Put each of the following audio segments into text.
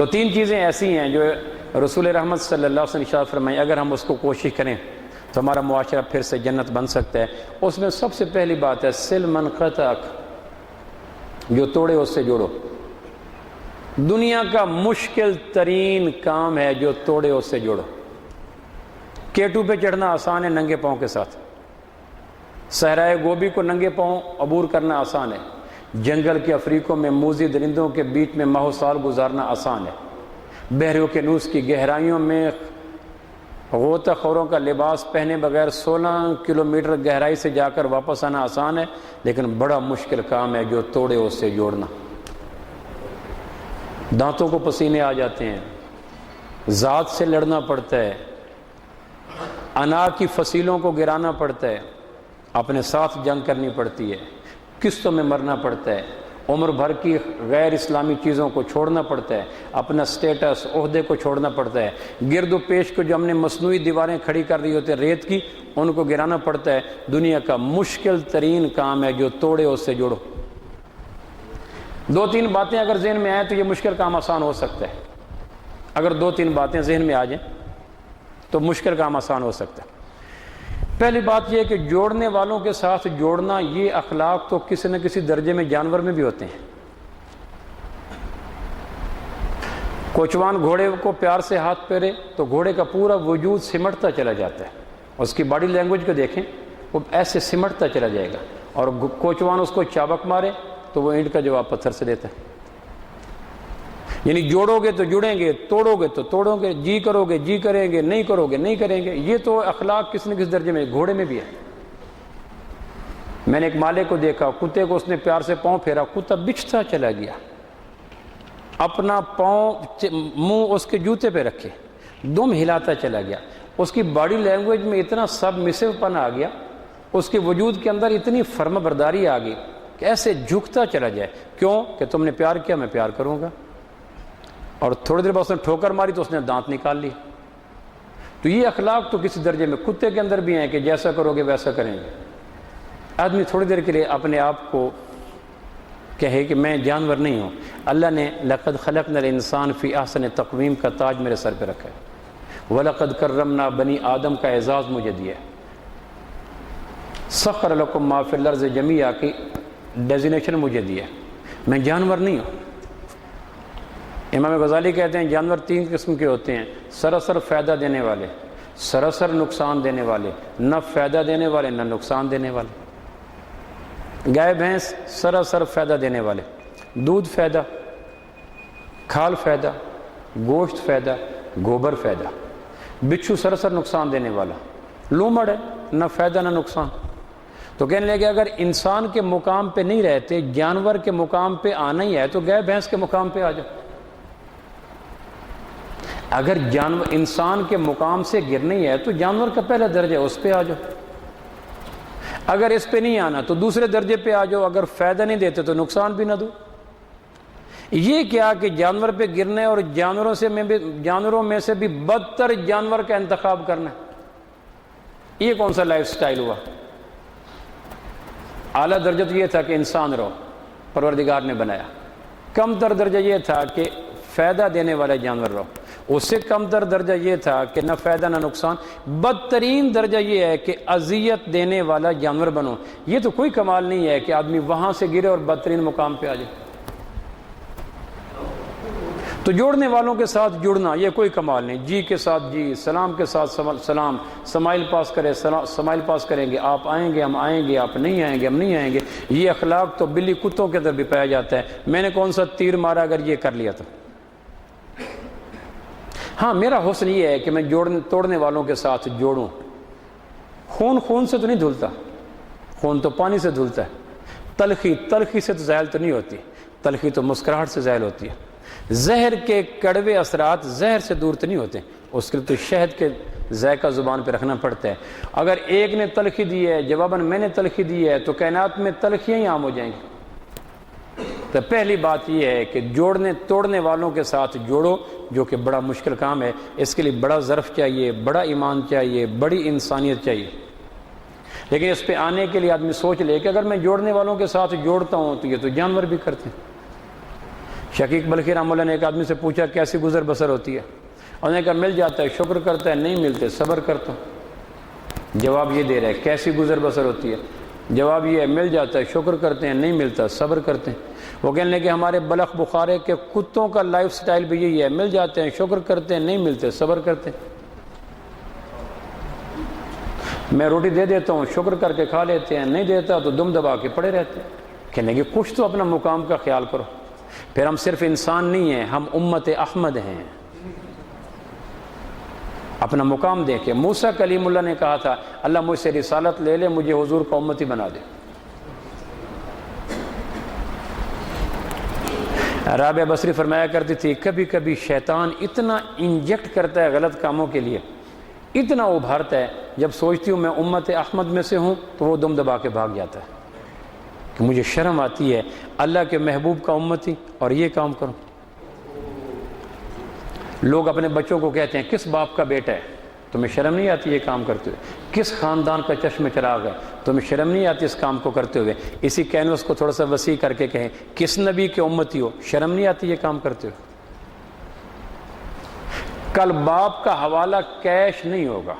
تو تین چیزیں ایسی ہیں جو رسول رحمت صلی اللہ علیہ وسلم ارشاد فرمائیں اگر ہم اس کو کوشش کریں تو ہمارا معاشرہ پھر سے جنت بن سکتا ہے۔ اس میں سب سے پہلی بات ہے سل من قطعک، جو توڑے اس سے جوڑو۔ دنیا کا مشکل ترین کام ہے جو توڑے اس سے جوڑو۔ کیٹو پہ چڑھنا آسان ہے ننگے پاؤں کے ساتھ، صحرائے گوبی کو ننگے پاؤں عبور کرنا آسان ہے، جنگل کے افریقوں میں موذی درندوں کے بیچ میں ماہ و سال گزارنا آسان ہے، بحر اوقیانوس کی گہرائیوں میں غوطہ خوروں کا لباس پہنے بغیر 16 کلومیٹر گہرائی سے جا کر واپس آنا آسان ہے، لیکن بڑا مشکل کام ہے جو توڑے اس سے جوڑنا۔ دانتوں کو پسینے آ جاتے ہیں، ذات سے لڑنا پڑتا ہے، انار کی فصیلوں کو گرانا پڑتا ہے، اپنے ساتھ جنگ کرنی پڑتی ہے، قسطوں میں مرنا پڑتا ہے، عمر بھر کی غیر اسلامی چیزوں کو چھوڑنا پڑتا ہے، اپنا سٹیٹس عہدے کو چھوڑنا پڑتا ہے، گرد و پیش کو جو ہم نے مصنوعی دیواریں کھڑی کر دی ہوتی ہیں ریت کی، ان کو گرانا پڑتا ہے۔ دنیا کا مشکل ترین کام ہے جو توڑے اس سے جوڑو۔ دو تین باتیں اگر ذہن میں آئیں تو یہ مشکل کام آسان ہو سکتا ہے۔ اگر دو تین باتیں ذہن میں آ جائیں تو مشکل کام آسان ہو سکتا ہے۔ پہلی بات یہ ہے کہ جوڑنے والوں کے ساتھ جوڑنا، یہ اخلاق تو کسی نہ کسی درجے میں جانور میں بھی ہوتے ہیں۔ کوچوان گھوڑے کو پیار سے ہاتھ پھیرے تو گھوڑے کا پورا وجود سمٹتا چلا جاتا ہے، اس کی باڈی لینگویج کو دیکھیں، وہ ایسے سمٹتا چلا جائے گا، اور کوچوان اس کو چابک مارے تو وہ اینٹ کا جواب پتھر سے دیتا ہے۔ یعنی جوڑو گے تو جڑیں گے، توڑو گے تو توڑو گے، جی کرو گے جی کریں گے، نہیں کرو گے نہیں کریں گے۔ یہ تو اخلاق کس نہ کس درجے میں گھوڑے میں بھی ہے۔ میں نے ایک مالک کو دیکھا، کتے کو اس نے پیار سے پاؤں پھیرا، کتا بچھتا چلا گیا، اپنا پاؤں منہ اس کے جوتے پہ رکھے، دم ہلاتا چلا گیا۔ اس کی باڈی لینگویج میں اتنا سب مسو پن آ گیا، اس کے وجود کے اندر اتنی فرما برداری آ گئی کہ ایسے جھکتا چلا جائے۔ کیوں کہ تم نے پیار کیا، میں پیار کروں گا۔ اور تھوڑی دیر بعد اس نے ٹھوکر ماری تو اس نے دانت نکال لی۔ تو یہ اخلاق تو کسی درجے میں کتے کے اندر بھی ہیں کہ جیسا کرو گے ویسا کریں گے۔ آدمی تھوڑی دیر کے لیے اپنے آپ کو کہے کہ میں جانور نہیں ہوں۔ اللہ نے لقد خلقنا الانسان فی احسن تقویم کا تاج میرے سر پہ رکھا ہے، وَلَقَدْ كَرَّمْنَا بنی آدم کا اعزاز مجھے دیا ہے۔ سَخَّرَ لَكُم مَّا فِي الْأَرْضِ جَمِيعًا کی ڈیزینیشن مجھے دیا ہے، میں جانور نہیں ہوں۔ امام غزالی کہتے ہیں جانور تین قسم کے ہوتے ہیں، سراسر فائدہ دینے والے، سراسر نقصان دینے والے، نہ فائدہ دینے والے نہ نقصان دینے والے۔ گائے بھینس سراسر فائدہ دینے والے، دودھ فائدہ، کھال فائدہ، گوشت فائدہ، گوبر فائدہ۔ بچھو سراسر نقصان دینے والا، لومڑ ہے، نہ فائدہ نہ نقصان۔ تو کہنے لگے اگر انسان کے مقام پہ نہیں رہتے، جانور کے مقام پہ آنا ہی ہے تو گائے بھینس کے مقام پہ آ جاؤ۔ اگر جانور انسان کے مقام سے گرنا ہی ہے تو جانور کا پہلا درجہ اس پہ آ جاؤ۔ اگر اس پہ نہیں آنا تو دوسرے درجے پہ آ جاؤ، اگر فائدہ نہیں دیتے تو نقصان بھی نہ دو۔ یہ کیا کہ جانور پہ گرنا ہے اور جانوروں میں سے بھی بدتر جانور کا انتخاب کرنا ہے، یہ کون سا لائف سٹائل ہوا؟ اعلیٰ درجہ تو یہ تھا کہ انسان رہو، پروردگار نے بنایا۔ کم تر درجہ یہ تھا کہ فائدہ دینے والے جانور رہو، اس سے کم تر درجہ یہ تھا کہ نہ فائدہ نہ نقصان۔ بدترین درجہ یہ ہے کہ اذیت دینے والا جانور بنو۔ یہ تو کوئی کمال نہیں ہے کہ آدمی وہاں سے گرے اور بدترین مقام پہ آ جائے۔ تو جوڑنے والوں کے ساتھ جڑنا یہ کوئی کمال نہیں، جی کے ساتھ جی، سلام کے ساتھ سلام، سمائل پاس کرے سمائل پاس کریں گے، آپ آئیں گے ہم آئیں گے، آپ نہیں آئیں گے ہم نہیں آئیں گے۔ یہ اخلاق تو بلی کتوں کے اندر بھی پایا جاتا ہے۔ میں نے کون سا تیر مارا اگر یہ کر لیا تو؟ ہاں میرا حسن یہ ہے کہ میں توڑنے والوں کے ساتھ جوڑوں۔ خون سے تو نہیں دھلتا، خون تو پانی سے دھلتا ہے۔ تلخی سے تو زائل تو نہیں ہوتی، تلخی تو مسکراہٹ سے زائل ہوتی ہے۔ زہر کے کڑوے اثرات زہر سے دور تو نہیں ہوتے، اس کے لیے تو شہد کے ذائقہ زبان پہ رکھنا پڑتا ہے۔ اگر ایک نے تلخی دی ہے جواباً میں نے تلخی دی ہے تو کائنات میں تلخیاں ہی عام ہو جائیں گی۔ تو پہلی بات یہ ہے کہ توڑنے والوں کے ساتھ جوڑو، جو کہ بڑا مشکل کام ہے۔ اس کے لیے بڑا ظرف چاہیے، بڑا ایمان چاہیے، بڑی انسانیت چاہیے۔ لیکن اس پہ آنے کے لیے آدمی سوچ لے کہ اگر میں جوڑنے والوں کے ساتھ جوڑتا ہوں تو یہ تو جانور بھی کرتے ہیں۔ شقیق بلخی رحمہ اللہ نے ایک آدمی سے پوچھا کیسی گزر بسر ہوتی ہے؟ انہوں نے کہا مل جاتا ہے شکر کرتا ہے، نہیں ملتے صبر کرتا ہوں۔ جواب یہ دے رہا ہے کیسی گزر بسر ہوتی ہے؟ جواب یہ ہے مل جاتا ہے شکر کرتے ہیں، نہیں ملتا صبر کرتے ہیں۔ وہ کہنے لگے ہمارے بلخ بخارے کے کتوں کا لائف سٹائل بھی یہی ہے، مل جاتے ہیں شکر کرتے ہیں، نہیں ملتے صبر کرتے ہیں۔ میں روٹی دے دیتا ہوں شکر کر کے کھا لیتے ہیں، نہیں دیتا تو دم دبا کے پڑے رہتے ہیں۔ کہنے لگے کچھ تو اپنا مقام کا خیال کرو۔ پھر ہم صرف انسان نہیں ہیں، ہم امت احمد ہیں، اپنا مقام دیکھیں۔ موسیٰ کلیم اللہ نے کہا تھا اللہ مجھ سے رسالت لے لے، مجھے حضور کا امتی بنا دے۔ رابعہ بصری فرمایا کرتی تھی کبھی کبھی شیطان اتنا انجیکٹ کرتا ہے غلط کاموں کے لیے، اتنا ابھارتا ہے، جب سوچتی ہوں میں امت احمد میں سے ہوں تو وہ دم دبا کے بھاگ جاتا ہے کہ مجھے شرم آتی ہے اللہ کے محبوب کا امتی اور یہ کام کروں۔ لوگ اپنے بچوں کو کہتے ہیں کس باپ کا بیٹا ہے؟ تمہیں شرم نہیں آتی یہ کام کرتے ہوئے؟ کس خاندان کا چشم چراغ ہے؟ تمہیں شرم نہیں آتی اس کام کو کرتے ہوئے؟ اسی کینوس کو تھوڑا سا وسیع کر کے کہیں کس نبی کے امتی ہو؟ شرم نہیں آتی یہ کام کرتے ہوئے؟ کل باپ کا حوالہ کیش نہیں ہوگا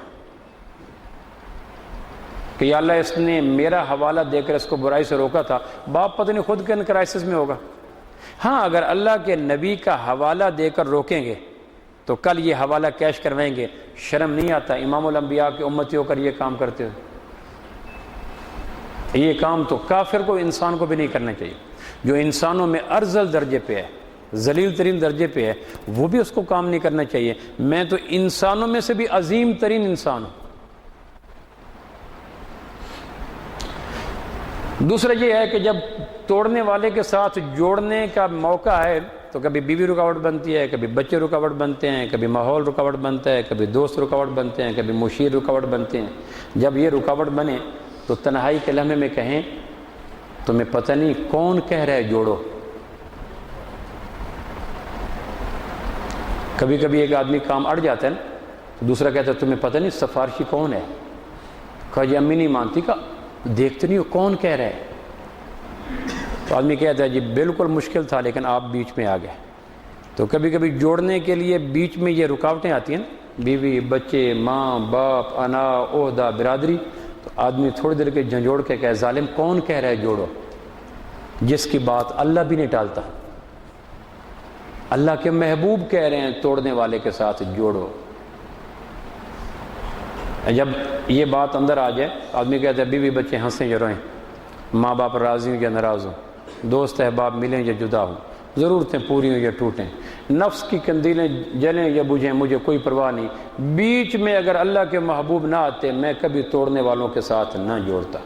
کہ یا اللہ اس نے میرا حوالہ دے کر اس کو برائی سے روکا تھا، باپ پتہ نہیں خود کے کرائسس میں ہوگا۔ ہاں اگر اللہ کے نبی کا حوالہ دے کر روکیں گے تو کل یہ حوالہ کیش کروائیں گے، شرم نہیں آتا امام الانبیاء کے امتی ہو کر یہ کام کرتے ہوئے؟ یہ کام تو کافر کو انسان کو بھی نہیں کرنا چاہیے۔ جو انسانوں میں ارذل درجے پہ ہے، ذلیل ترین درجے پہ ہے، وہ بھی اس کو کام نہیں کرنا چاہیے۔ میں تو انسانوں میں سے بھی عظیم ترین انسان ہوں۔ دوسرا یہ ہے کہ جب توڑنے والے کے ساتھ جوڑنے کا موقع ہے تو کبھی بیوی رکاوٹ بنتی ہے، کبھی بچے رکاوٹ بنتے ہیں، کبھی ماحول رکاوٹ بنتا ہے، کبھی دوست رکاوٹ بنتے ہیں، کبھی مشیر رکاوٹ بنتے ہیں۔ جب یہ رکاوٹ بنے تو تنہائی کے لمحے میں کہیں تمہیں پتہ نہیں کون کہہ رہا ہے جوڑو۔ کبھی کبھی ایک آدمی کام اڑ جاتا ہے نا تو دوسرا کہتا ہے تمہیں پتہ نہیں سفارشی کون ہے؟ کہا جی امی نہیں مانتی، کہا دیکھتے نہیں ہو کون کہہ رہا ہے؟ تو آدمی کہتا ہے جی بالکل مشکل تھا لیکن آپ بیچ میں آ گئے۔ تو کبھی کبھی جوڑنے کے لیے بیچ میں یہ رکاوٹیں آتی ہیں نا، بیوی بچے ماں باپ انا عہدہ برادری، تو آدمی تھوڑی دیر کے جھنجھوڑ کے کہے ظالم کون کہہ رہا ہے جوڑو، جس کی بات اللہ بھی نہیں ٹالتا۔ اللہ کے محبوب کہہ رہے ہیں توڑنے والے کے ساتھ جوڑو۔ جب یہ بات اندر آ جائے آدمی کہتا ہے بیوی بچے ہنسیں یا روئیں، ماں باپ راضی ہوں یا ناراض ہوں، دوست احباب ملیں یا جدا ہوں، ضرورتیں پوری ہوں یا ٹوٹیں، نفس کی کندیلیں جلیں یا بجھیں، مجھے کوئی پرواہ نہیں، بیچ میں اگر اللہ کے محبوب نہ آتے میں کبھی توڑنے والوں کے ساتھ نہ جوڑتا۔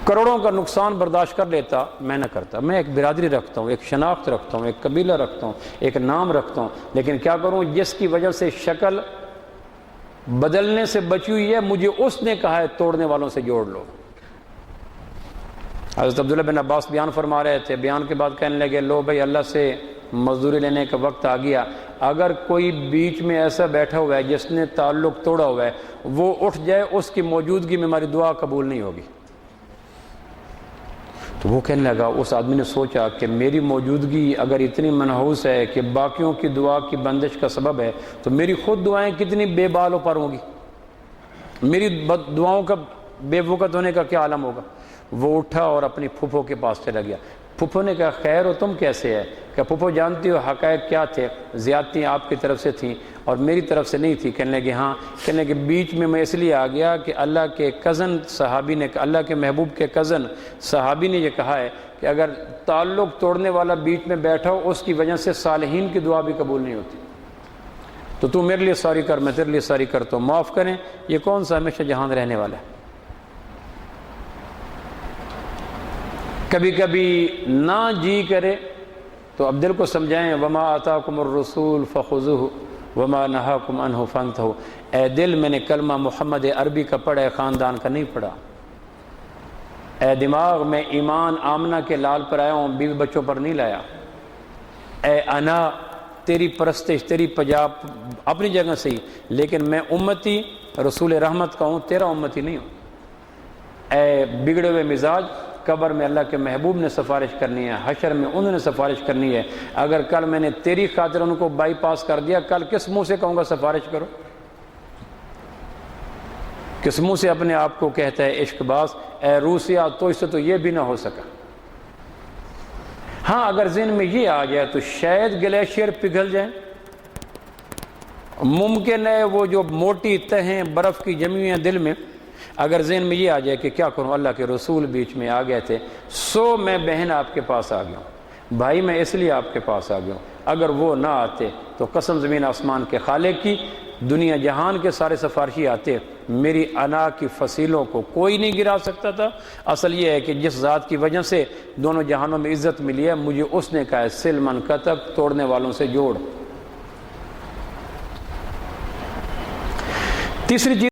کروڑوں کا نقصان برداشت کر لیتا، میں نہ کرتا۔ میں ایک برادری رکھتا ہوں، ایک شناخت رکھتا ہوں، ایک قبیلہ رکھتا ہوں، ایک نام رکھتا ہوں، لیکن کیا کروں جس کی وجہ سے شکل بدلنے سے بچی ہوئی ہے، مجھے اس نے کہا ہے توڑنے والوں سے جوڑ لو۔ حضرت عبداللہ بن عباس بیان فرما رہے تھے، بیان کے بعد کہنے لگے لو بھائی اللہ سے مزدوری لینے کا وقت آ گیا، اگر کوئی بیچ میں ایسا بیٹھا ہوا ہے جس نے تعلق توڑا ہوا ہے وہ اٹھ جائے، اس کی موجودگی میں ہماری دعا قبول نہیں ہوگی۔ تو وہ کہنے لگا، اس آدمی نے سوچا کہ میری موجودگی اگر اتنی منحوس ہے کہ باقیوں کی دعا کی بندش کا سبب ہے تو میری خود دعائیں کتنی بے بال و پر ہوں گی، میری دعاؤں کا بے وقت ہونے کا کیا عالم ہوگا۔ وہ اٹھا اور اپنی پھپھو کے پاس چلا گیا۔ پھپھو نے کہا خیر ہو تم کیسے ہے؟ کہ پھپھو جانتی ہو حقائق کیا تھے؟ زیادتی آپ کی طرف سے تھیں اور میری طرف سے نہیں تھی۔ کہنے لگے ہاں۔ کہنے لگے بیچ میں اس لیے آ گیا کہ اللہ کے کزن صحابی نے، اللہ کے محبوب کے کزن صحابی نے یہ کہا ہے کہ اگر تعلق توڑنے والا بیچ میں بیٹھا ہو اس کی وجہ سے صالحین کی دعا بھی قبول نہیں ہوتی، تو تو میرے لیے ساری کر، میں تیرے لیے ساری کرتا ہوں، معاف کریں۔ یہ کون سا ہمیشہ جہان رہنے والا ہے؟ کبھی کبھی نہ جی کرے تو اب دل کو سمجھائیں، وما آتاکم الرسول فخذوہ وما نہاکم عنہ فانتہوا۔ اے دل میں نے کلمہ محمد عربی کا پڑھا ہے، خاندان کا نہیں پڑھا۔ اے دماغ میں ایمان آمنہ کے لال پر آیا ہوں، بیوی بچوں پر نہیں لایا۔ اے انا تیری پرستش، تیری پجاب اپنی جگہ سے ہی، لیکن میں امتی رسول رحمت کا ہوں، تیرا امتی نہیں ہوں۔ اے بگڑے ہوئے مزاج، قبر میں اللہ کے محبوب نے سفارش کرنی ہے، حشر میں انہوں نے سفارش کرنی ہے۔ اگر کل میں نے تیری خاطر ان کو بائی پاس کر دیا، کل کس منہ سے کہوں گا سفارش کرو؟ کس منہ سے اپنے آپ کو کہتا ہے عشق باز؟ اے روسیا، تو اس سے تو یہ بھی نہ ہو سکا۔ ہاں اگر ذہن میں یہ آ جائے تو شاید گلیشیئر پگھل جائیں، ممکن ہے وہ جو موٹی تہیں برف کی جمی ہوئی ہیں دل میں، اگر ذہن میں یہ آ جائے کہ کیا کروں، اللہ کے رسول بیچ میں آ گئے تھے، سو میں بہن آپ کے پاس آ گیا ہوں، بھائی میں اس لیے آپ کے پاس آ گیا ہوں، اگر وہ نہ آتے تو قسم زمین آسمان کے خالق کی، دنیا جہان کے سارے سفارشی آتے، میری انا کی فصیلوں کو کوئی نہیں گرا سکتا تھا۔ اصل یہ ہے کہ جس ذات کی وجہ سے دونوں جہانوں میں عزت ملی ہے، مجھے اس نے کہا ہے سل من قطع، توڑنے والوں سے جوڑ۔ تیسری چیز